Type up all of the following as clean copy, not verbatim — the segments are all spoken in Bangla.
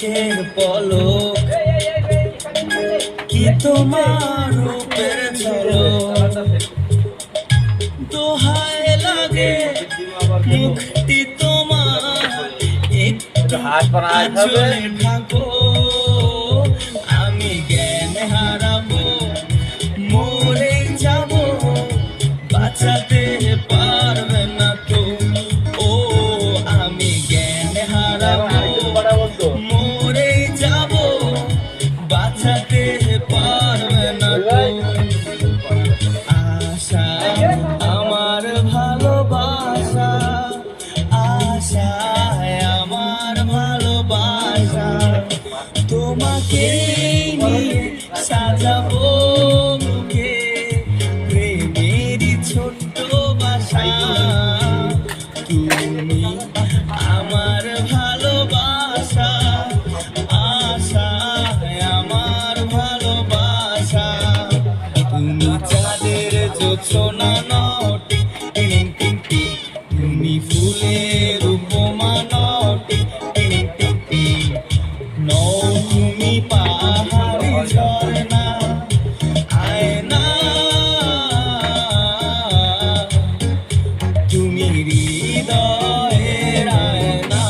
চোখের পলক কি তোমার রূপের ঝলক দোহায় লাগে মুখটি তোমার একটু আঁচলে ঢাকো আমি জ্ঞান হারাবো মরে যাব বাঁচাতে পারবে না তো ও আমি জ্ঞান হারাবো মরে যাব বাঁচাতে পারবে না তো আশা আমার ভালোবাসা আশায় আমার ভালোবাসা তোমাকে নিয়ে সাজাবো মুখে প্রেমেরই ছোট্ট বাসা তুমি আমার ভালোবাসা আশায় আমার ভালোবাসা তুমি চাঁদের জোছনা নটি টিং টিং টিং তুমি ফুলের উপমা নটি টিং টিং টিং নও তুমি পাহাড়ি ঝর্ণা আয়না তুমি হৃদয়ের আয়না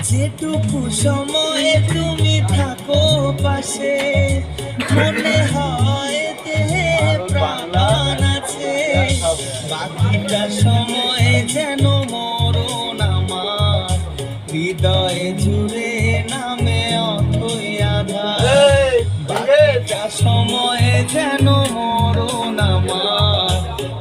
যেটুকু সময়ে তুমি থাকো পাশে মনে হয় দেহে প্রাণ আছে বাকিটা সময় যেন মরণ আমার হৃদয়ে জুড়ে নামে অথই আধার বাকিটা সময় যেন মরণ আমার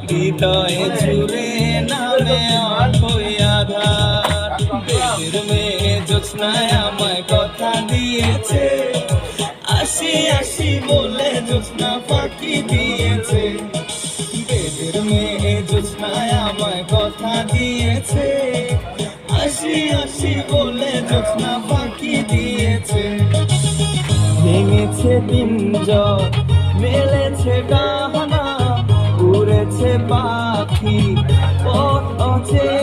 হৃদয়ে জুড়ে নামে অথই আধার বেদের মেয়ে জোৎস্নায় আমায় কথা দিয়েছে আসি আসি বলে জোৎস্না ফাঁকি দিয়েছে বেদের মেয়ে জোৎস্নায় আমায় কথা দিয়েছে আসি আসি বলে জোৎস্না ফাঁকি দিয়েছে ভেঙেছে পিঞ্জর মেলেছে ডানা উড়েছে পাখি পথ অচেনা